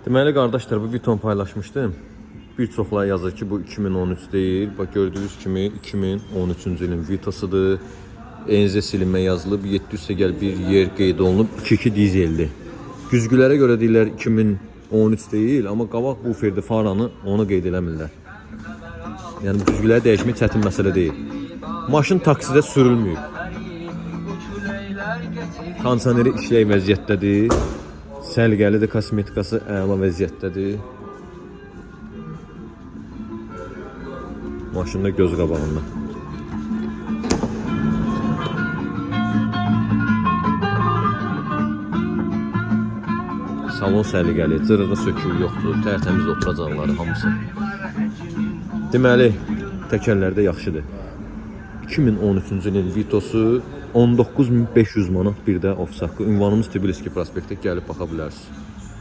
Deməli qardaşlar, bu Viton paylaşmışdım. Bir çoxlar yazır ki, bu 2013 deyil. Bax gördüyünüz kimi 2013-cü ilin Vitosıdır. ENZ silinmə yazılıb, 700 gəl bir yer qeyd olunub, 2-2 dizeldir. Güzgülərə görə deyirlər 2013 deyil, amma qabaq bu ferdi faranı onu qeyd eləmirlər. Yəni güzgüləri dəyişmək çətin məsələ deyil. Maşın taksidə sürülməyib. Kondisioneri işlək vəziyyətdədir. Səlqəlidir, kosmetikası əla vəziyyətdədir. Maşında göz qabağında. Salon səliqəli, cırığı söküyü yoxdur, tərtəmiz oturacaqları hamısı. Deməli, təkərlər də yaxşıdır. 2013-cü ilin Vitosu 19.500 manat bir də ofis haqqı. Ünvanımız Tbilisi prospektə gəlib baxa bilərsiniz.